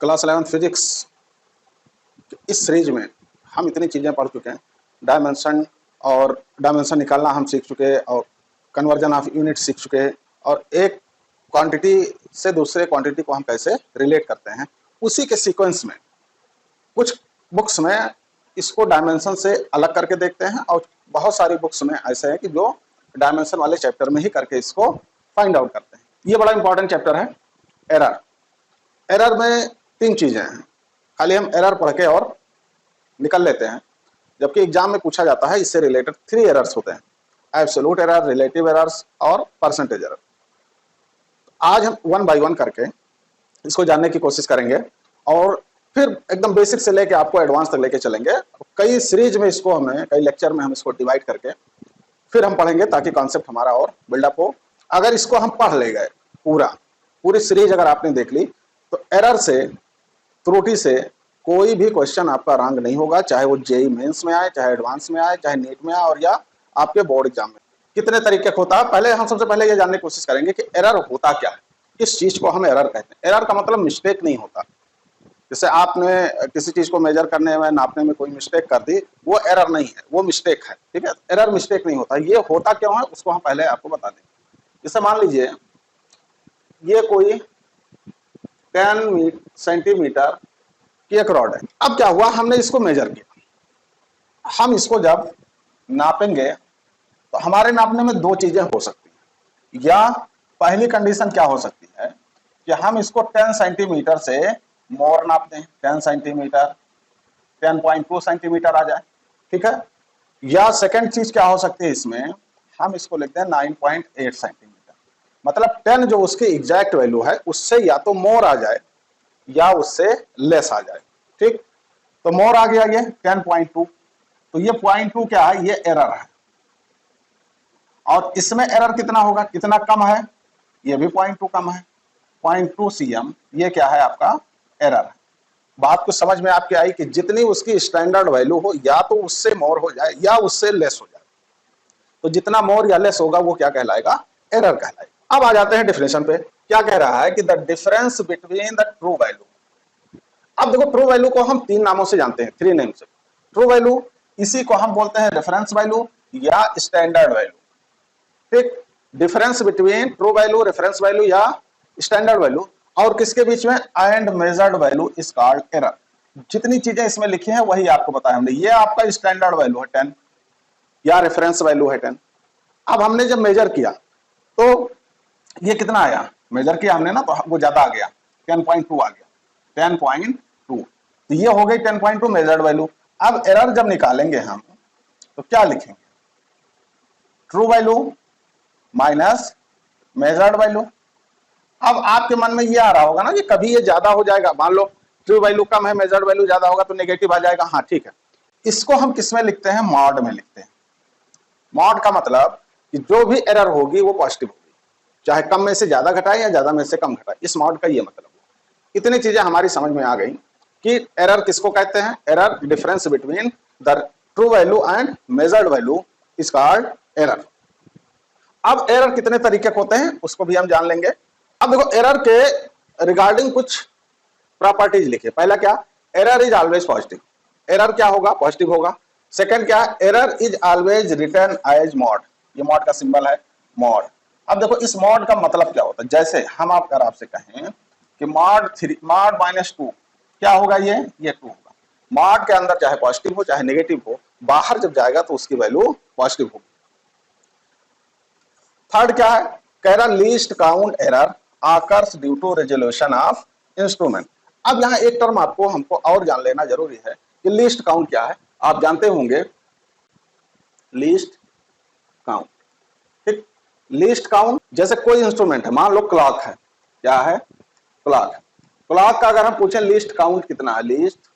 Class 11 physics इस series में हम इतनी चीज़ें पढ़ चुके हैं। डायमेंशन और डायमेंशन निकालना हम सीख चुके हैं, और कन्वर्जन ऑफ यूनिट सीख चुके हैं, और एक क्वांटिटी से दूसरे क्वांटिटी को हम कैसे रिलेट करते हैं। उसी के सीक्वेंस में कुछ बुक्स में इसको डायमेंशन से अलग करके देखते हैं, और बहुत सारी बुक्स में ऐसे हैं कि जो डायमेंशन वाले चैप्टर में ही करके इसको फाइंड आउट करते हैं। ये बड़ा इंपॉर्टेंट चैप्टर है एरर। एरर में 3 चीजें हैं, खाली हम एरर पढ़ के और निकल लेते हैं, जबकि एग्जाम में पूछा जाता है इससे रिलेटेड 3 एरर्स होते हैं, एब्सोल्यूट एरर, रिलेटिव एरर्स और परसेंटेज एरर। आज हम 1 बाय 1 करके इसको जानने की कोशिश करेंगे, और फिर एकदम बेसिक से लेके आपको एडवांस तक लेके चलेंगे। कई सीरीज में इसको हमें, कई लेक्चर में हम इसको डिवाइड करके फिर हम पढ़ेंगे, ताकि कॉन्सेप्ट हमारा और बिल्डअप हो। अगर इसको हम पढ़ ले गए पूरी सीरीज अगर आपने देख ली, तो एरर से, त्रुटि से कोई भी क्वेश्चन आपका रॉन्ग नहीं होगा, चाहे वो जेईई मेंस में आए, चाहे एडवांस में आए, चाहे नीट में आए, और या आपके बोर्ड एग्जाम में। कितने तरीके होता है, पहले हम सबसे पहले ये जानने की कोशिश करेंगे कि एरर होता क्या है, किस चीज को हम एरर कहते हैं। एरर का मतलब मिस्टेक नहीं होता। जैसे आपने किसी चीज को मेजर करने में, नापने में कोई मिस्टेक कर दी, वो एरर नहीं है, वो मिस्टेक है। ठीक है, एरर मिस्टेक नहीं होता। ये होता क्यों है उसको हम पहले आपको बता देंगे। जैसे मान लीजिए ये कोई 10 सेंटीमीटर की एक रॉड है। अब क्या हुआ, हमने इसको मेजर किया। हम इसको जब नापेंगे तो हमारे नापने में 2 चीजें हो सकती हैं। या पहली कंडीशन क्या हो सकती है कि हम इसको 10 सेंटीमीटर से मोर नाप दें, 10 सेंटीमीटर, 10.2 सेंटीमीटर आ जाए। ठीक है, या सेकंड चीज क्या हो सकती है, इसमें हम इसको लिखते हैं 9.8 सेंटीमीटर। मतलब 10 जो उसकी एग्जैक्ट वैल्यू है, उससे या तो मोर आ जाए या उससे लेस आ जाए। ठीक, तो मोर आ गया ये 10.2, तो ये 0.2 क्या है, ये एरर है। और इसमें एरर कितना होगा, कितना कम है, ये भी 0.2 कम है, 0.2 cm, ये क्या है आपका एरर है। बात को समझ में आपके आई कि जितनी उसकी स्टैंडर्ड वैल्यू हो, या तो उससे मोर हो जाए या उससे लेस हो जाए, तो जितना मोर या लेस होगा वो क्या कहलाएगा, एरर कहलाएगा। अब आ जाते हैं डेफिनेशन पे। क्या कह रहा है कि the difference between the true value. अब देखो, ट्रू वैल्यू को हम 3 नामों से जानते हैं, 3 नेम से। ट्रू वैल्यू, इसी को हम बोलते हैं रेफरेंस वैल्यू या स्टैंडर्ड वैल्यू। ठीक, difference between true value, reference value या स्टैंडर्ड वैल्यू, और किसके बीच में, and measured value is called error. जितनी चीजें इसमें लिखी हैं वही आपको बताया हमने। ये आपका स्टैंडर्ड वैल्यू है 10, या रेफरेंस वैल्यू है 10। अब हमने जब मेजर किया तो ये कितना आया, मेजर किया हमने ना, तो वो ज्यादा आ गया, 10.2 आ गया, 10.2, तो ये हो गई 10.2 मेजर्ड वैल्यू। अब एरर जब निकालेंगे हम तो क्या लिखेंगे, true value minus measured value. अब आपके मन में ये आ रहा होगा ना कि कभी ये ज्यादा हो जाएगा, मान लो ट्रू वैल्यू कम है, मेजर्ड वैल्यू ज्यादा होगा तो नेगेटिव आ जाएगा। हाँ ठीक है, इसको हम किस में लिखते हैं, मॉड में लिखते हैं। मॉड का मतलब कि जो भी एरर होगी वो पॉजिटिव होगी, चाहे कम में से ज्यादा घटाए या ज्यादा में से कम घटाए। इस मॉड का ये मतलब है। इतनी चीजें हमारी समझ में आ गई कि एरर किसको कहते हैं। Error, difference between the true value and measured value is called error. अब एरर कितने तरीके के होते हैं उसको भी हम जान लेंगे। अब देखो, एरर के रिगार्डिंग कुछ प्रॉपर्टीज लिखे। पहला क्या, error is always positive. Error क्या होगा, पॉजिटिव होगा। सेकंड क्या, error is always written as mod. ये मॉड का सिंबल है, मॉड। अब देखो, इस मॉड का मतलब क्या होता है। जैसे हम अगर आपसे कहें कि मॉड -2 क्या होगा, ये 2 होगा। मॉड के अंदर चाहे पॉजिटिव हो चाहे नेगेटिव हो, बाहर जब जाएगा तो उसकी वैल्यू पॉजिटिव होगी। थर्ड क्या है, कह रहा least count error occurs due to resolution of instrument. अब यहाँ एक टर्म आपको हमको और जान लेना जरूरी है कि लीस्ट काउंट क्या है। आप जानते होंगे लीस्ट काउंट। ठीक, लीस्ट काउंट, जैसे कोई इंस्ट्रूमेंट है, मान लो क्लॉक है, क्या है, क्लॉक। क्लॉक का अगर हम पूछें लिस्ट काउंट कितना है, लिस्ट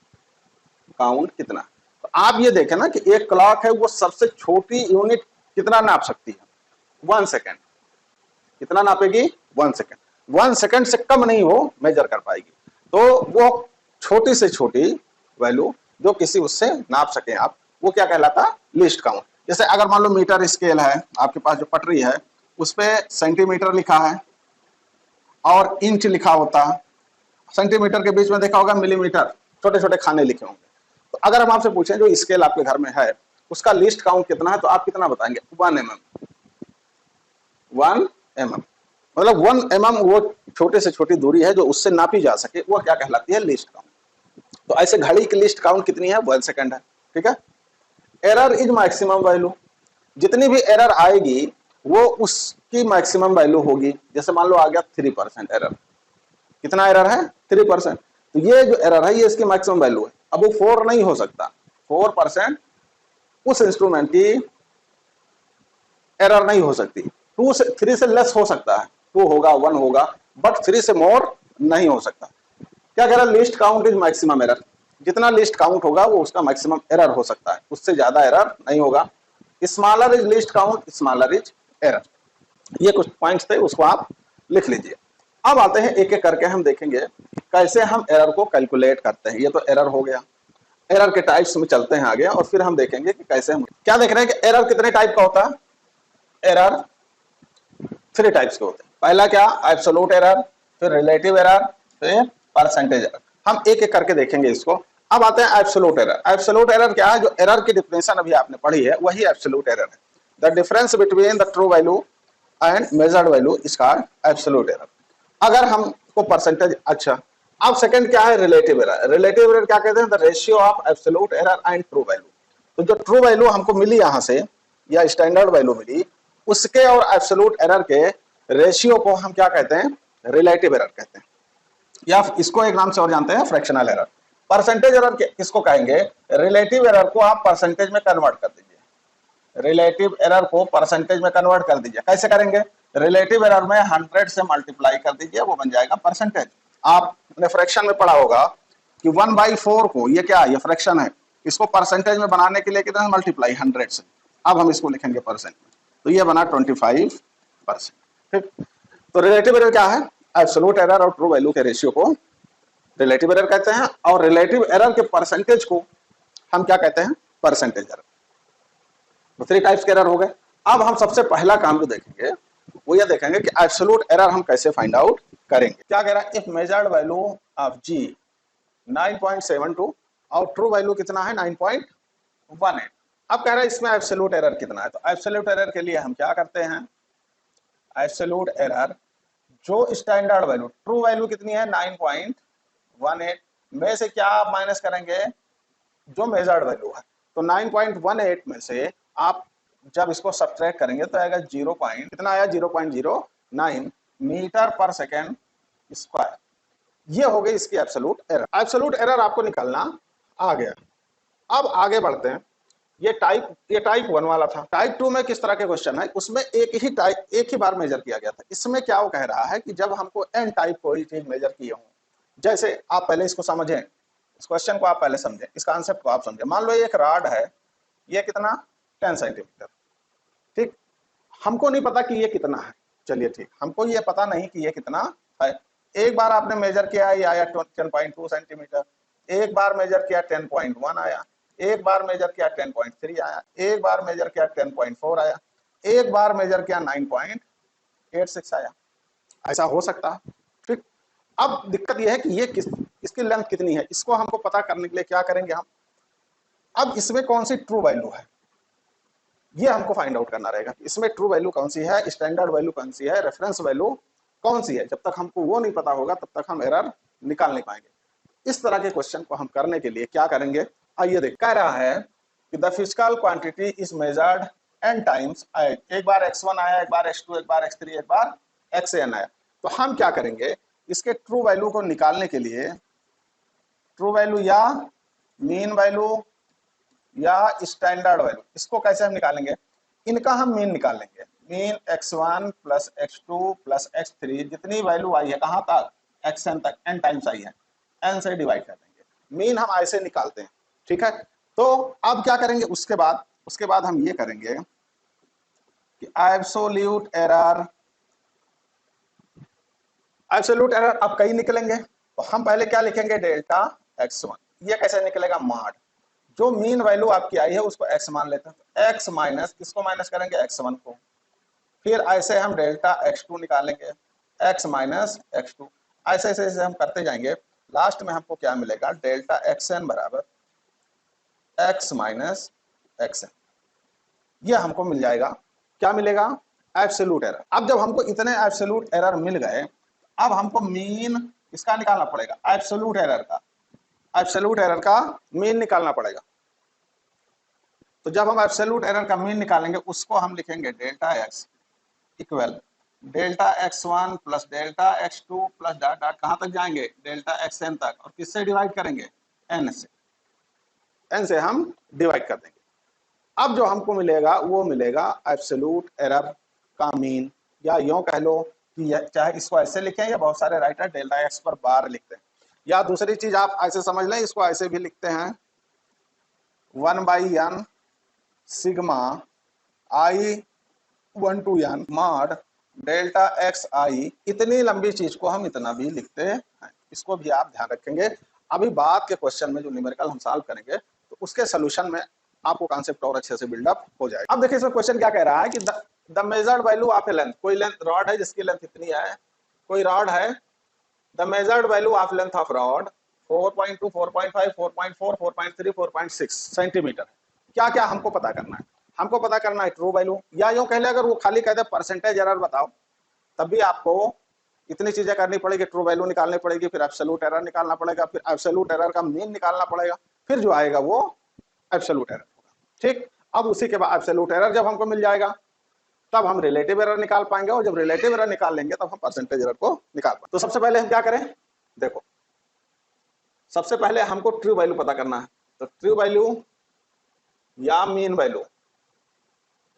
काउंट कितना, तो आप ये देखें ना कि एक क्लॉक है, वो सबसे छोटी यूनिट कितना नाप सकती है, 1 सेकेंड। कितना नापेगी, 1 सेकेंड। 1 सेकेंड से कम नहीं वो मेजर कर पाएगी। तो वो छोटी से छोटी वैल्यू जो किसी उससे नाप सके आप, वो क्या कहलाता, लिस्ट काउंट। जैसे अगर मान लो मीटर स्केल है आपके पास, जो पटरी है उस पे सेंटीमीटर लिखा है और इंच लिखा होता, सेंटीमीटर के बीच में देखा होगा मिलीमीटर, छोटे छोटे खाने लिखे होंगे। तो अगर हम आपसे पूछें जो स्केल आपके घर में है उसका लीस्ट काउंट कितना है, तो आप कितना बताएंगे? 1 mm। 1 mm मतलब 1 mm वो छोटे से छोटी दूरी है जो उससे नापी जा सके, वो क्या कहलाती है? Least count. तो ऐसे घड़ी की लीस्ट काउंट कितनी है? 1 सेकंड है। ठीक है। एरर इज मैक्सिमम वैल्यू, जितनी भी एरर आएगी वो उसकी मैक्सिमम वैल्यू होगी। जैसे मान लो आ गया 3% एरर, कितना एरर है? 3%। तो ये जो एरर है ये इसकी मैक्सिमम वैल्यू है। अब वो 4 नहीं हो सकता, 4% उस इंस्ट्रूमेंट की एरर नहीं हो सकती। 2 से 3 से लेस हो सकता है, 2 होगा 1 होगा, बट 3 से मोर नहीं हो सकता। क्या कह रहा है? List count is maximum error, जितना लिस्ट काउंट होगा वो उसका मैक्सिमम एरर हो सकता है, उससे ज्यादा एरर नहीं होगा। Smaller is list count, smaller is error. ये कुछ पॉइंट्स थे, उसको आप लिख लीजिए। अब आते हैं एक एक करके हम देखेंगे कैसे हम एरर को कैलकुलेट करते हैं। ये तो एरर हो गया, एरर के टाइप्स में चलते हैं आगे और फिर हम देखेंगे कि कैसे हम क्या देख रहे हैं कि एरर कितने टाइप का होता है। एरर 3 टाइप्स के होते हैं। पहला क्या? एब्सोल्यूट एरर, फिर रिलेटिव एरर, फिर परसेंटेज एरर। हम एक एक करके देखेंगे इसको। अब आते हैं एब्सोल्यूट एरर। एब्सोल्यूट एरर क्या है? जो एरर की डिफिनेशन अभी आपने पढ़ी है वही एब्सोल्यूट एरर है। The difference between the true value and measured value is called absolute error. अगर हमको परसेंटेज, अच्छा अब सेकंड क्या है? Relative error. रिलेटिव एरर क्या कहते हैं? The ratio of absolute error and true value. तो जो ट्रू वैल्यू हमको मिली यहां से या स्टैंडर्ड वैल्यू मिली, उसके और एब्सोल्यूट एरर के रेशियो को हम क्या कहते हैं? रिलेटिव एरर कहते हैं, या इसको एक नाम से और जानते हैं, फ्रैक्शनल एरर। परसेंटेज एरर किसको कहेंगे? रिलेटिव एरर को आप परसेंटेज में कन्वर्ट कर दीजिए। रिलेटिव एरर को परसेंटेज में कन्वर्ट कर दीजिए। कैसे करेंगे? रिलेटिव एरर में 100 से मल्टीप्लाई कर दीजिए, वो बन जाएगा परसेंटेज। आपने फ्रैक्शन में पढ़ा होगा कि 1/4 को, ये क्या है? ये फ्रैक्शन है, इसको परसेंटेज में बनाने के लिए कितना मल्टीप्लाई? 100 से। अब हम इसको लिखेंगे परसेंट में, तो ये बना 25%। ठीक। तो रिलेटिव एरर क्या है? एब्सोल्यूट एरर और ट्रू वैल्यू के रेशियो को रिलेटिव एरर कहते हैं, और रिलेटिव एरर के परसेंटेज को हम क्या कहते हैं? Percentage error. तो 3 टाइप्स के एरर हो गए। अब हम सबसे पहला काम जो देखेंगे वो ये देखेंगे कि एब्सोल्यूट एरर हम कैसे फाइंड आउट करेंगे। क्या कह रहा है? इफ मेजर्ड वैल्यू ऑफ जी 9.72 और ट्रू वैल्यू कितना है? 9.18। अब कह रहा है इसमें एब्सोल्यूट एरर कितना है। तो एब्सोल्यूट एरर के लिए हम क्या करते हैं? एब्सोल्यूट एरर जो स्टैंडर्ड वैल्यू, ट्रू वैल्यू कितनी है? 9.18 में से क्या आप माइनस करेंगे? जो मेजर्ड वैल्यू है। तो 9.18 में से आप जब इसको सब्ट्रैक्ट करेंगे तो आएगा 0. कितना आया? 0.09 मीटर पर सेकेंड स्क्वायर। ये हो गई इसकी एब्सोल्यूट एरर। एब्सोल्यूट एरर आपको निकालना आ गया। अब आगे बढ़ते हैं। ये टाइप 1 वाला था। टाइप 2 में किस तरह के क्वेश्चन है? उसमें एक ही बार मेजर किया गया था। इसमें क्या वो कह रहा है कि जब हमको एन टाइप कोई चीज मेजर किए हो, जैसे आप पहले इसको समझें, इस क्वेश्चन को आप पहले समझें, इस कॉन्सेप्ट को आप समझें। मान लो एक रॉड है, ये कितना? 10 सेंटीमीटर। ठीक। हमको नहीं पता कि ये कितना है। चलिए ठीक, हमको ये पता नहीं कि ये कितना है। एक बार आपने मेजर किया, ये आया 10.2 सेंटीमीटर। एक बार मेजर किया 10.1 आया। एक बार मेजर किया 10.3 आया। एक बार मेजर किया 10.4 आया। एक बार मेजर किया 9.86 आया। ऐसा हो सकता है। ठीक। अब दिक्कत यह है कि ये इसकी लेंथ कितनी है, इसको हमको पता करने के लिए क्या करेंगे हम? अब इसमें कौन सी ट्रू वैल्यू है ये हमको फाइंड आउट करना रहेगा। इसमें ट्रू वैल्यू कौन सी है, स्टैंडर्ड वैल्यू कौन सी है, रेफरेंस वैल्यू कौन सी है। जब तक हमको वो नहीं पता होगा तब तक हम एरर निकाल नहीं पाएंगे। इस तरह के क्वेश्चन को हम करने के लिए क्या करेंगे? आइए देख। कह रहा है कि the physical quantity is measured n times. एक बार x1 आया, एक बार x2, एक बार x3, एक बार xn आया। तो हम क्या करेंगे? इसके ट्रू वैल्यू को निकालने के लिए ट्रू वैल्यू या मीन वैल्यू या स्टैंडर्ड वैल्यू, इसको कैसे हम निकालेंगे? इनका हम मीन निकाल लेंगे। Mean x1 plus x2 plus x3, जितनी वैल्यू आई है कहाँ तक? xn तक, n टाइम्स आई है, n से डिवाइड कर देंगे। मीन हम ऐसे निकालते हैं। ठीक है। तो अब क्या करेंगे? उसके बाद हम ये करेंगे कि एब्सोल्यूट एरर अब कई निकलेंगे। तो हम पहले क्या लिखेंगे? Delta x1। ये कैसे निकलेगा? मॉड जो मीन वैल्यू आपकी आई है उसको x मान लेते हैं, तो x माइनस किसको माइनस करेंगे? x1 को। फिर ऐसे हम डेल्टा x2 निकालेंगे, x माइनस x2। ऐसे ऐसे ऐसे हम करते जाएंगे, लास्ट में हमको क्या मिलेगा, डेल्टा एक्स एन बराबर एक्स माइनस एक्स एन, ये हमको मिल जाएगा। क्या मिलेगा, एब्सोल्यूट एरर। अब जब हमको इतने एब्सोल्यूट एरर मिल गए, अब हमको मीन इसका निकालना पड़ेगा, एब्सोल्यूट एरर का, एब्सोल्यूट एरर का मीन निकालना पड़ेगा। तो जब हम एब्सोल्यूट एरर का मीन निकालेंगे, उसको हम लिखेंगे delta x equal delta x one plus delta x two plus dot dot कहां तक जाएंगे, डेल्टा एक्स एन तक, और किससे डिवाइड करेंगे, एन से, एन से हम डिवाइड कर देंगे। अब जो हमको मिलेगा वो मिलेगा एब्सोल्यूट एरर का मीन, या यूं कह लो कि चाहे इसको ऐसे लिखें, या बहुत सारे राइटर डेल्टा एक्स पर बार लिखते हैं, या दूसरी चीज आप ऐसे समझ लें, इसको ऐसे भी लिखते हैं 1/n sigma I 1 to n mod delta X I. इतनी लंबी चीज को हम इतना भी लिखते हैं, इसको भी आप ध्यान रखेंगे। अभी बाद के क्वेश्चन में जो न्यूमेरिकल हम सॉल्व करेंगे, तो उसके सोल्यूशन में आपको कॉन्सेप्ट और अच्छे से बिल्डअप हो जाएगा। अब देखिए इसमें क्वेश्चन क्या कह रहा है कि the measured value of A length, कोई लेंथ रॉड है जिसकी लेंथ इतनी है, कोई रॉड है, the measured value of length of rod 4.2 4.5 4.4 4.3 4.6 centimetre. क्या क्या हमको पता करना है, हमको पता करना है ट्रू वैल्यू, या यूं कह ले अगर वो खाली कहते परसेंटेज एरर बताओ, तब भी आपको इतनी चीजें करनी पड़ेगी, ट्रू वैल्यू निकालनी पड़ेगी, फिर एब्सोल्यूट एरर निकालना पड़ेगा, फिर एब्सोल्यूट एरर का मीन निकालना पड़ेगा, फिर जो आएगा वो एब्सोल्यूट एरर होगा। ठीक, अब उसी के बाद एब्सोल्यूट एरर जब हमको मिल जाएगा, तब हम रिलेटिव एरर निकाल पाएंगे, और जब रिलेटिव एरर निकाल लेंगे तब हम परसेंटेज एरर को निकाल पाएंगे। तो सबसे पहले हम क्या करें, देखो सबसे पहले हमको ट्रू वैल्यू पता करना है। तो ट्रू वैल्यू या मीन वैल्यू,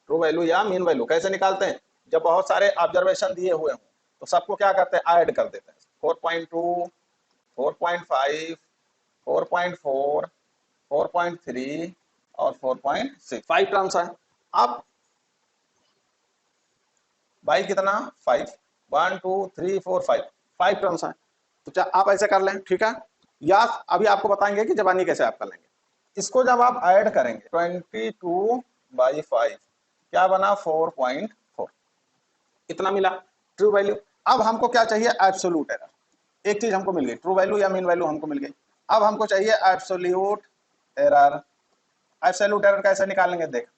ट्रू वैल्यू या मीन वैल्यू कैसे निकालते हैं, जब बहुत सारे ऑब्जर्वेशन दिए हुए हों तो सबको क्या करते हैं, ऐड कर देते हैं। 4.2 4.5 4.4 4.3 और 4.6, 5 टर्म्स है। अब बाई कितना 5, 1 2 3 4 5, 5 टर्म्स है। तो आप ऐसे कर लें, ठीक है, या अभी आपको बताएंगे कि जबानी कैसे आप कर लेंगे। इसको जब आप ऐड करेंगे 22/5 क्या बना 4.4, इतना मिला ट्रू वैल्यू। अब हमको क्या चाहिए, एब्सोल्यूट एरर। एक चीज हमको मिल गई, ट्रू वैल्यू या मीन वैल्यू हमको मिल गई। अब हमको चाहिए एब्सोल्यूट एरर। एब्सोल्यूट एरर कैसे निकालेंगे, देख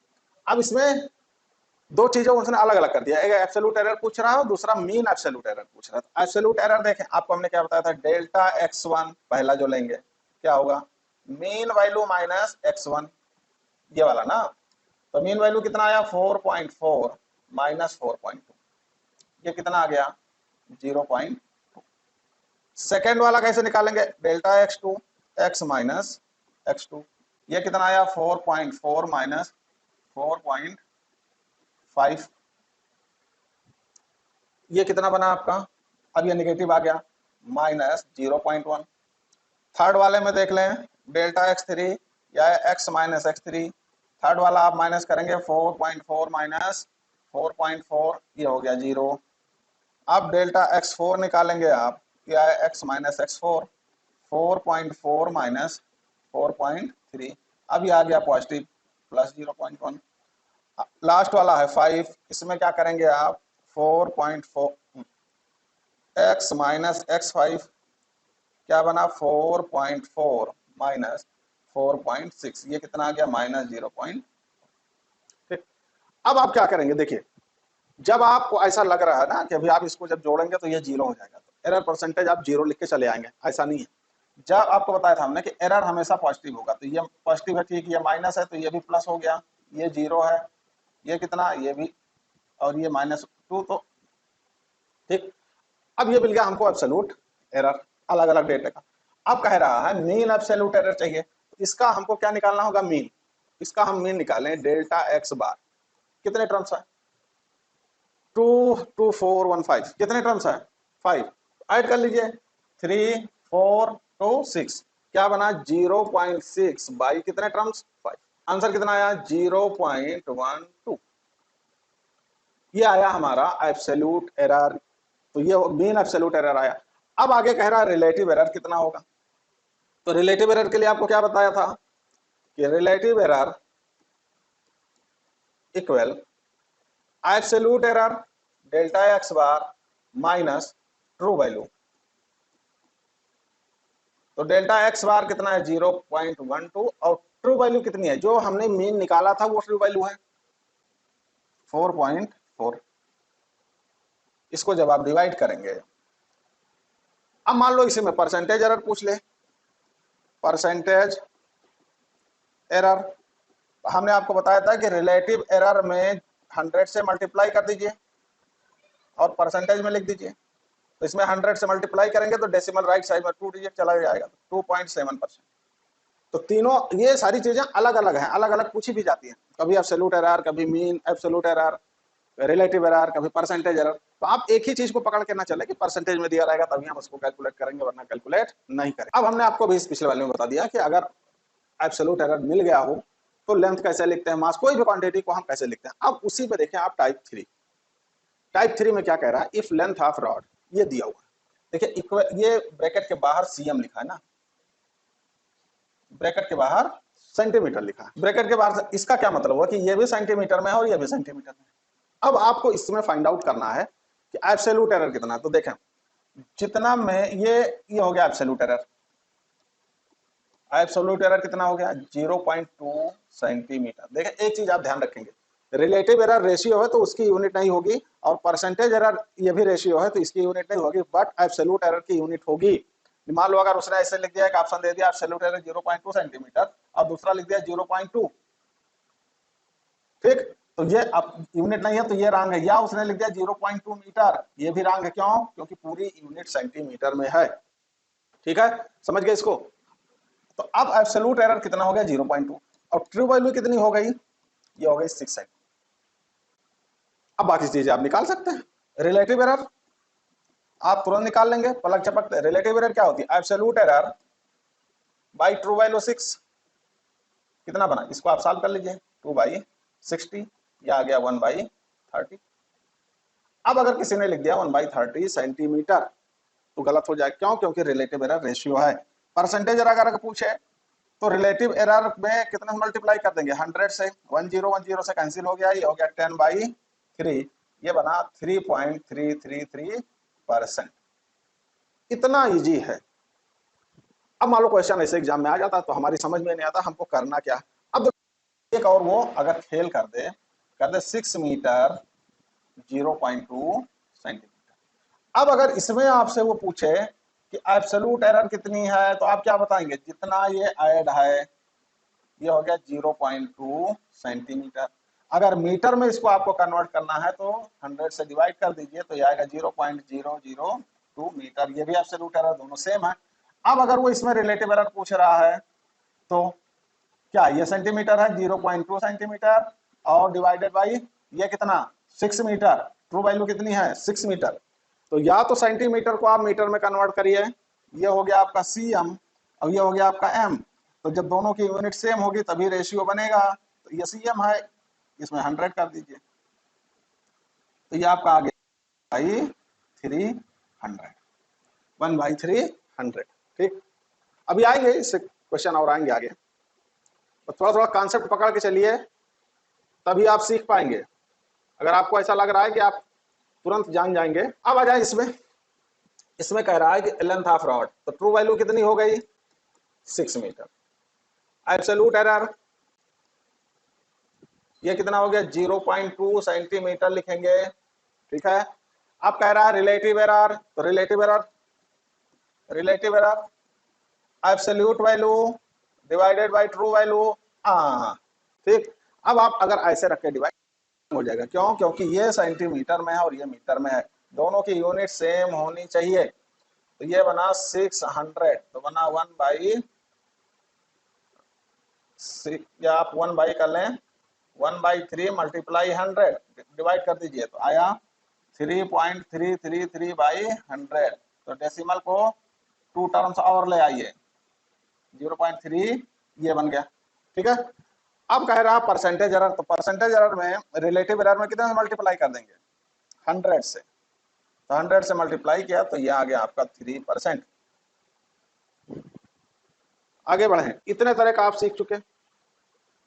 अब इसमें दो चीजों उसने अलग अलग कर दिया, एक एब्सोल्यूट एरर पूछ रहा है और दूसरा मीन एब्सोल्यूट एरर पूछ रहा है। एब्सोल्यूट एरर देखें, आपको हमने क्या बताया था, डेल्टा x1 पहला जो लेंगे क्या होगा, मीन वैल्यू माइनस x1, ये वाला ना। तो मीन वैल्यू कितना आया 4.4 माइनस 4.2, ये कितना आ गया 0.2। सेकेंड वाला कैसे निकालेंगे, delta x2 x minus x2, ये कितना आया 4.4 माइनस 4.5, ये कितना बना आपका, अब ये नेगेटिव आ गया माइनस 0.1। थर्ड वाले में देख लें, डेल्टा x3 या x माइनस x3, थर्ड वाला आप माइनस करेंगे 4.4 माइनस 4.4, ये हो गया 0। अब डेल्टा x4 निकालेंगे आप, क्या है x माइनस x4, 4.4 माइनस 4.3, अब ये आ गया पॉजिटिव प्लस 0.1। लास्ट वाला है 5, इसमें क्या करेंगे आप 4.4 x माइनस x5 क्या बना 4.4 माइनस 4.6, ये कितना आ गया माइनस 0.6। अब आप क्या करेंगे, देखिए जब आपको ऐसा लग रहा है ना कि अभी आप इसको जब जोड़ेंगे तो ये 0 हो जाएगा, तो एरर परसेंटेज आप 0 लिख के चले आएंगे, ऐसा नहीं है। जब आपको बताया था हमने कि एरर हमेशा पॉजिटिव होगा, तो ये पॉजिटिव है, ठीक, ये माइनस है तो ये भी प्लस हो गया, ये 0 है, ये कितना, ये भी, और ये -2, तो ठीक। अब ये मिल गया हमको एब्सोल्यूट एरर अलग अलग डेटा का। अब कह रहा है मीन एब्सोल्यूट एरर चाहिए, तो इसका हमको क्या निकालना होगा, मीन। इसका हम मीन निकालें, डेल्टा एक्स बार, कितने टर्म्स है 22415, कितने टर्म्स है 5, ऐड कर लीजिए 3 4 2 6, क्या बना 0.6 बाई कितने टर्म्स 5, आंसर कितना आया 0.12, ये आया हमारा एब्सोल्यूट एरर। तो ये मीन एब्सोल्यूट एरर आया। अब आगे कह रहा है रिलेटिव एरर कितना होगा, तो रिलेटिव एरर के लिए आपको क्या बताया था कि relative error equal absolute error delta X bar minus true value. तो डेल्टा एक्स बार कितना है 0.12 और ट्रू वैल्यू कितनी है जो हमने मीन निकाला था वो ट्रू वैल्यू है 4.4। इसको जब आप डिवाइड करेंगे, अब मान लो इसी में परसेंटेज एरर पूछ ले, परसेंटेज एरर हमने आपको बताया था कि रिलेटिव एरर में 100 से मल्टीप्लाई कर दीजिए और परसेंटेज में लिख दीजिए। तो इसमें 100 से मल्टीप्लाई करेंगे तो डेसिमल राइट साइड में 2 डिजिट चला जाएगा, 2.7%। तो तीनों ये सारी चीजें अलग अलग हैं, अलग अलग पूछी भी जाती हैं, कभी एब्सोल्यूट एरर, कभी mean absolute error, relative error, कभी परसेंटेज एरर। तो आप एक ही चीज को पकड़ के ना चले कि परसेंटेज में दिया रहेगा तभी हम उसको कैलकुलेट करेंगे, वरना कैलकुलेट नहीं करेंगे। अब हमने आपको भी इस पिछले वाले में बता दिया कि अगर एब्सोल्यूट एरर मिल गया हो तो लेंथ कैसे लिखते हैं, मास, कोई भी क्वांटिटी को हम कैसे लिखते हैं। अब उसी पे देखें आप टाइप 3। टाइप 3 में क्या कह रहा है, इफ लेंथ ऑफ रॉड, ये दिया हुआ है, देखिए ये ब्रैकेट के बाहर सीएम लिखा है ना, ब्रैकेट के बाहर सेंटीमीटर लिखा है, ब्रैकेट के बाहर, इसका क्या मतलब हुआ कि ये भी सेंटीमीटर में है और ये भी सेंटीमीटर में। अब आपको इसमें फाइंड आउट करना है कि एब्सोल्यूट एरर कितना है। तो देखें जितना में ये हो गया एब्सोल्यूट एरर, एब्सोल्यूट एरर कितना हो गया 0.2 सेंटीमीटर। देखें एक चीज आप ध्यान रखेंगे, रिलेटिव एरर रेशियो है तो उसकी यूनिट नहीं होगी, और परसेंटेज एरर ये भी रेशियो है तो इसकी यूनिट नहीं होगी, बट एब्सोल्यूट एरर की यूनिट होगी। मान लो अगर उसने ऐसे लिख दिया, एक ऑप्शन दे दिया एब्सोल्यूट एरर 0.2 सेंटीमीटर और दूसरा लिख दिया 0.2, ठीक, तो ये अब यूनिट नहीं है तो ये रॉन्ग है, या उसने लिख दिया 0.2 मीटर, ये भी रॉन्ग है। क्यों? क्योंकि पूरी यूनिट सेंटीमीटर में है। ठीक है, समझ गए इसको। तो अब एब्सोल्यूट एरर कितना हो गया 0.2 और ट्रू वैल्यू कितनी हो गई, ये हो गई 6 सेकंड। अब बाकी चीजें आप निकाल सकते हैं। रिलेटिव एरर आप तुरंत निकाल लेंगे पलक झपकते। रिलेटिव एरर क्या होती है, absolute error by true value 6, कितना बना, इसको आप सॉल्व कर लीजिए, 2/60, ये आ गया 1/30। अब अगर किसी ने लिख दिया 1/30 सेंटीमीटर तो गलत हो जाए। क्यों? क्योंकि रिलेटिव एरर रेशियो है। परसेंटेज एरर अगर पूछे तो रिलेटिव एरर में कितना मल्टीप्लाई कर देंगे 100 से, 10 से कैंसिल हो गया, ये हो गया 10/3, ये बना 3.333%। इतना इजी है। अब मान लो क्वेश्चन ऐसे एग्जाम में आ जाता तो हमारी समझ में नहीं आता हमको करना क्या। अब एक और वो अगर फेल कर दे 6 मीटर 0.2 सेंटीमीटर। अब अगर इसमें आपसे वो पूछे कि एब्सोल्यूट एरर कितनी है तो आप क्या बताएंगे, जितना ये ऐड है ये हो गया 0.2 सेंटीमीटर। अगर मीटर में इसको आपको कन्वर्ट करना है तो 100 से डिवाइड कर दीजिए तो ये आएगा 0.002 मीटर। ये भी एब्सोल्यूट एरर, दोनों सेम है। अब अगर वो इसमें रिलेटिव एरर पूछ रहा है तो क्या ये सेंटीमीटर है 0.2 सेंटीमीटर और डिवाइडेड बाई ये कितना 6 मीटर, ट्रू वैल्यू कितनी है 6 मीटर। तो या तो सेंटीमीटर को आप मीटर में कन्वर्ट करिए, ये हो गया आपका सीएम और ये हो गया आपका एम। तो जब दोनों की यूनिट सेम होगी तभी रेशियो बनेगा। तो ये सीएम है, इसमें 100 कर दीजिए तो ये आपका आ गया 1/300। ठीक, अभी आएंगे इससे क्वेश्चन और आएंगे आगे, तो थोड़ा थोड़ा कॉन्सेप्ट पकड़ के चलिए तभी आप सीख पाएंगे। अगर आपको ऐसा लग रहा है कि आप तुरंत जान जाएंगे। अब आ जाए इसमें कह रहा है कि लेंथ ऑफ रॉड, तो ट्रू वैल्यू कितनी हो गई 6 मीटर। एब्सोल्यूट एरर ये कितना हो गया 0.2 सेंटीमीटर लिखेंगे। ठीक है, अब कह रहा है रिलेटिव एरर, तो relative error absolute value divided by true value. ठीक, अब आप अगर ऐसे रख के डिवाइड हो जाएगा। क्यों? क्योंकि ये सेंटीमीटर में है और ये मीटर में है, दोनों की यूनिट सेम होनी चाहिए। तो ये बना 600, तो बना 1/6, या आप 1 कर लें 1/3 मल्टीप्लाई 100 डिवाइड कर दीजिए तो आया 3.333/100। तो डेसिमल को 2 टर्म्स और ले आइए, 0.3 ये बन गया। ठीक है, अब कह रहा परसेंटेज एरर, तो परसेंटेज एरर में रिलेटिव एरर में कितना मल्टीप्लाई कर देंगे 100 से, तो 100 से मल्टीप्लाई किया तो ये आ गया आपका 3%। आगे बढ़े, इतने तरह का आप सीख चुके।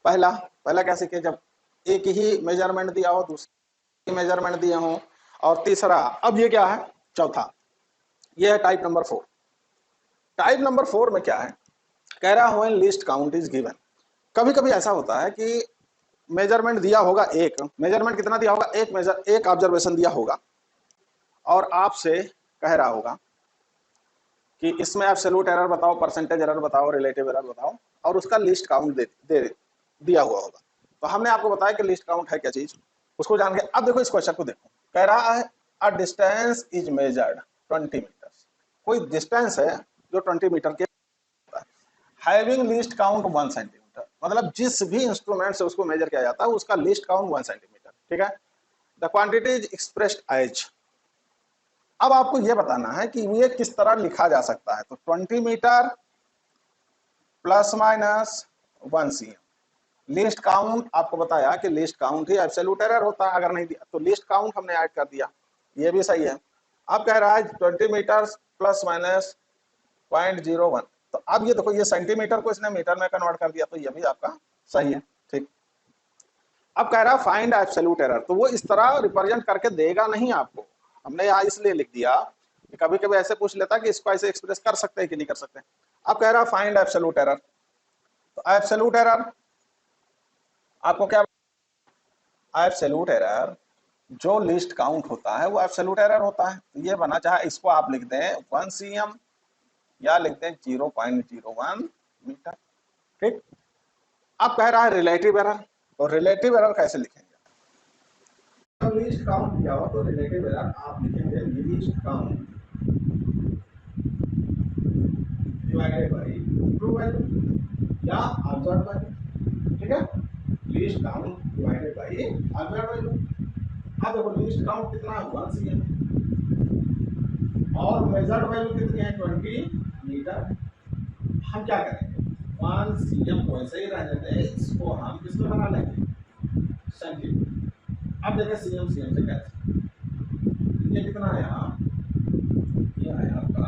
पहला क्या सीखे, जब एक ही मेजरमेंट दिया हो, दूसरी मेजरमेंट दिए हो, और तीसरा अब ये क्या है चौथा, ये है टाइप नंबर 4। टाइप नंबर 4 में क्या है, कह रहा when list count is given. कभी कभी ऐसा होता है कि मेजरमेंट दिया होगा, एक मेजरमेंट कितना दिया होगा, एक ऑब्जर्वेशन दिया होगा और आपसे कह रहा होगा कि इसमें एब्सोल्यूट एरर बताओ, परसेंटेज एरर बताओ, रिलेटिव एरर बताओ, और उसका लिस्ट काउंट दिया हुआ होगा। तो हमने आपको बताया कि लिस्ट काउंट है क्या चीज, उसको जान के अब देखो इस क्वेश्चन को देखो, कह रहा है a distance is measured 20 metre. कोई डिस्टेंस है जो 20 मीटर के हैविंग लिस्ट काउंट 1 सेंटीमीटर, मतलब जिस भी इंस्ट्रूमेंट से उसको मेजर किया जाता है उसका लिस्ट काउंट 1 सेंटीमीटर, ठीक है। The quantity is expressed as, अब आपको यह बताना है कि ये किस तरह लिखा जा सकता है। तो 20 metre plus minus 1 cm, least count आपको बताया कि लिस्ट काउंट ही एब्सोल्यूट एरर होता है, अगर नहीं दिया तो लिस्ट काउंट हमने ऐड कर दिया, ये भी सही है। अब कह रहा है 20 मीटर प्लस माइनस 0.01, तो अब ये देखो ये सेंटीमीटर को इसने मीटर में कन्वर्ट कर दिया, तो ये भी आपका सही है, ठीक। अब कह रहा है फाइंड एब्सोल्यूट एरर, तो वो इस तरह रिप्रेजेंट करके देगा नहीं आपको, हमने यहाँ इसलिए लिख दिया कि कभी कभी ऐसे पूछ लेता कि इसको ऐसे एक्सप्रेस कर सकते हैं कि नहीं कर सकते। अब कह रहा है फाइंड एब्सोल्यूट एरर, तो एब्सोल्यूट एरर आपको क्या, एब्सोल्यूट एरर जो लिस्ट काउंट होता है वो एब्सोल्यूट एरर होता है। तो ये बना, चाहे इसको आप लिख दें 1 cm या लिख दें 0.01 मीटर, ठीक। अब कह रहा है रिलेटिव एरर, तो रिलेटिव एरर कैसे लिखेंगे, तो लिस्ट काउंट किया हो तो रिलेटिव एरर आप लिखेंगे list count divided by true value या ऑब्जर्व्ड वैल्यू, ठीक है। List count divided by observed value. अब देखो लिस्ट काउंट कितना है 1 cm और मेजर्ड वैल्यू कितनी है 20 मीटर। हम क्या करेंगे 1 cm को ऐसे ही रहने दें, इसको हम किसमें बना लेंगे सेंटीमीटर। अब देखें cm से कैसे, ये कितना आया, ये आया आपका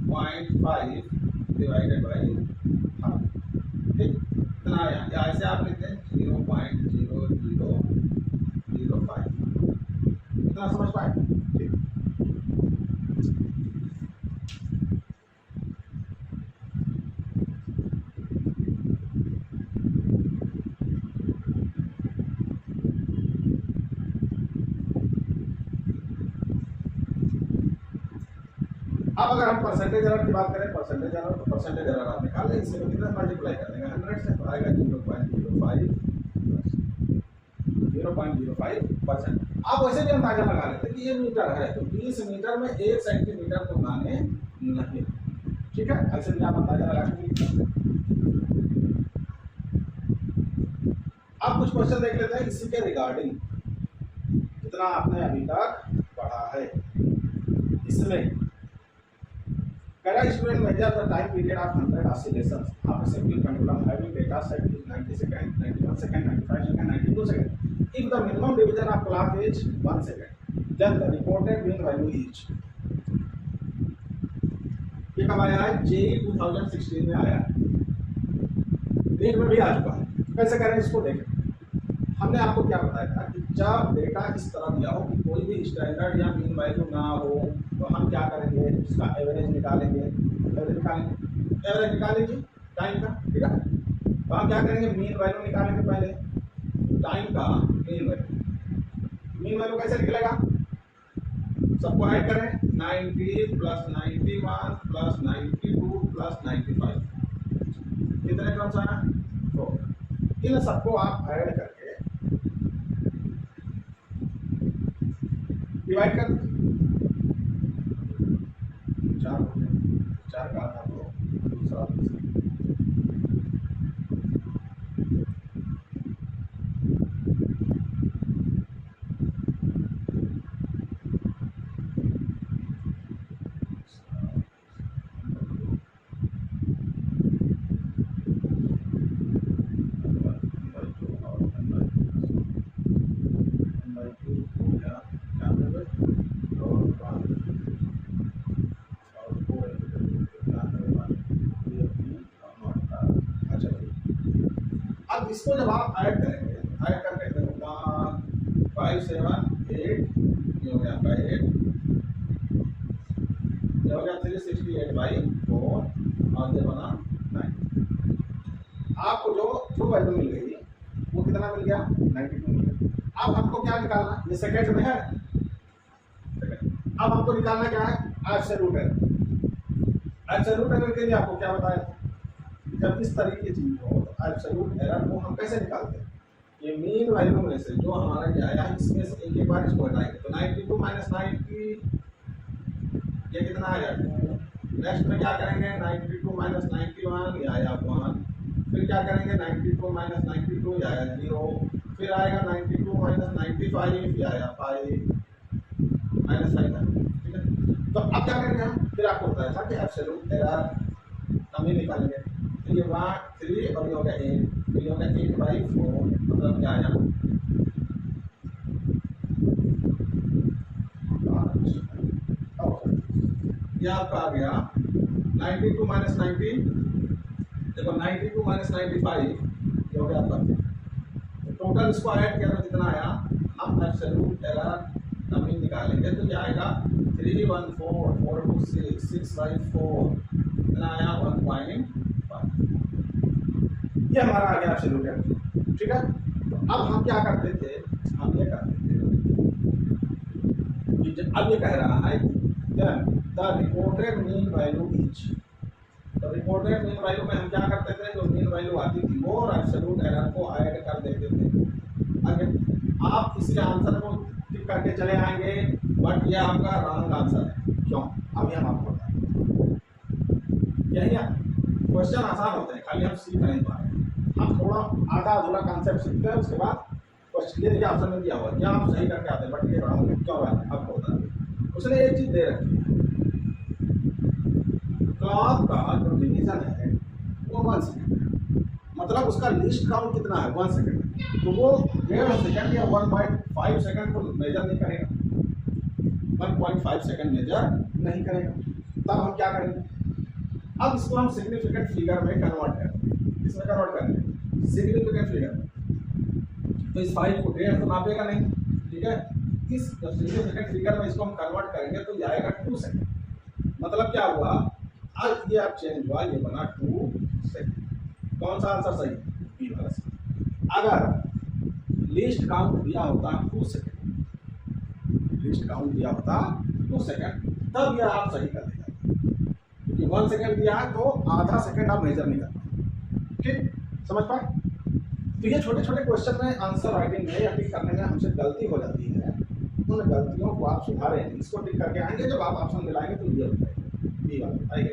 0.5 डिवाइडेड बाय हाफ, ठीक, कितना आया, या ऐसे आप लिखते हैं 0.0005, इतना समझ पाए, ठीक। अब अगर हम परसेंटेज एरर की बात करें, परसेंटेज एरर तो परसेंटेज एरर आप निकाल लें, इससे कितना मल्टीप्लाई कर देंगे 100 से, तो आएगा 0.05%। आप वैसे भी अंदाजा लगा लेते हैं कि ये मीटर है तो 20 मीटर में 1 सेंटीमीटर तो माने नहीं, ठीक है, ऐसे भी आप अंदाजा लगा सकते। अब कुछ क्वेश्चन देख लेते हैं इसी के रिगार्डिंग, जितना आपने अभी तक पढ़ा है इसमें। Student measure the time period of 100 oscillations of a single pendulum having data set is 90 seconds, 91 seconds, 95 seconds, 92 seconds. If the minimum division of clock is 1 second, then the reported mean value is, ये कब आया है, JEE 2016 में आया है, NEET में भी आ चुका है। कैसे करें इसको देखें, हमने आपको क्या बताया था कि जब डेटा इस तरह दिया हो कि कोई भी स्टैंडर्ड या मीन वैल्यू ना हो तो हम क्या करेंगे, इसका एवरेज निकालेंगे, एवरेज निकालेंगे टाइम का, ठीक है। तो हम क्या करेंगे, मीन वैल्यू निकालेंगे पहले, टाइम का मीन वैल्यू कैसे निकलेगा, सबको ऐड करें 90 प्लस 91 प्लस 92 प्लस 95, कितने टर्म्स आया, तो इन सबको आप ऐड करके डिवाइड कर, चार का था तो दूसरा इसको जब आप ऐड करेंगे, ऐड करके देखो 5 7 8 ये हो गया आपका 8, ये हो गया 368/4 और ये बना 9। आपको जो ट्रू वैल्यू मिल गई वो कितना मिल गया, 92 मिल गया। अब हमको क्या निकालना, ये सेकंड में है, अब हमको निकालना क्या है, एब्सोल्यूट एरर। एब्सोल्यूट एरर के लिए आपको क्या बताया, जब इस तरह की चीज हो तो एब्सोल्यूट एरर को हम कैसे निकालते हैं, ये मीन वैल्यू में से जो हमारा क्या आया इसमें से एक बार इसको हटाएंगे तो 92 माइनस 90 ये कितना आया 2। नेक्स्ट में क्या करेंगे 92 माइनस 91 ये आया 1। फिर क्या करेंगे 92 माइनस 92 ये आया 0। फिर आएगा 92 माइनस 95 ये आया 5 माइनस 5 है, ठीक है। तो अब क्या करेंगे हम, फिर आपको बताया था कि एब्सोल्यूट एरर हम ही निकालेंगे। तो ये 1 3 और ये हो गया 8, ये हो गया 8/4 मतलब क्या आया ये आपका आ गया 92 माइनस 19, देखो 92 माइनस 95 ये हो गया आपका। तो टोटल इसको ऐड किया तो कितना आया, हम एब्सोल्यूट एरर नमी निकालेंगे तो ये आएगा 314 6/4 कितना आया 1.5। ये हमारा आ गया एब्सोल्यूट एरर, ठीक है। तो अब हम क्या करते थे, हम ये करते थे कि अब ये कह रहा है the reported mean value is, तो रिपोर्टेड मीन वैल्यू में हम क्या करते थे, जो मीन वैल्यू आती थी वो और एब्सोल्यूट एरर को ऐड कर देते थे। अगर आप इसी आंसर को टिक करके चले आएंगे बट ये आपका रॉन्ग आंसर है, क्यों अभी हम आपको बताएंगे। यही क्वेश्चन आसान होते हैं, खाली हम सीख नहीं पा रहे, हम थोड़ा आधा अधूरा कॉन्सेप्ट सीखते हैं, उसके बाद क्वेश्चन ये देखिए ऑप्शन में दिया हुआ है, आप सही करके आते हैं बट ये रॉन्ग है, क्यों है आपको बता दें। उसने एक चीज दे रखी है, क्लॉक का जो डिवीजन है वो 1 सेकंड, मतलब उसका लिस्ट काउंट कितना है 1 सेकंड, तो वो 1.5 सेकंड या 1.5 सेकंड को मेजर नहीं करेगा, 1.5 सेकंड मेजर नहीं करेगा। तब हम क्या करेंगे, अब इसको हम सिग्निफिकेंट फिगर में कन्वर्ट करेंगे, इसमें कन्वर्ट करेंगे सिग्निफिकेंट फिगर, तो इस 5 को 1.5 तो नापेगा नहीं, ठीक है। इस सिग्निफिकेंट फिगर में इसको हम कन्वर्ट करेंगे तो ये आएगा 2 सेकंड, मतलब क्या हुआ, आज ये आप चेंज हुआ, ये बना 2 सेकंड। कौन सा आंसर सही, बी वाला सही। अगर लिस्ट काउंट दिया होता 2 सेकंड, लिस्ट काउंट दिया होता 2 सेकंड, तब ये आप सही कर देगा, क्योंकि 1 सेकंड दिया है तो आधा सेकंड आप मेजर नहीं करते, ठीक, समझ पाए। तो ये छोटे छोटे क्वेश्चन में आंसर राइटिंग में या टिक करने में हमसे गलती हो जाती है, उन गलतियों को आप सुधारें, इसको टिक करके आएंगे, जब आप ऑप्शन मिलाएंगे तो ये बताएंगे बी वाला बताएंगे।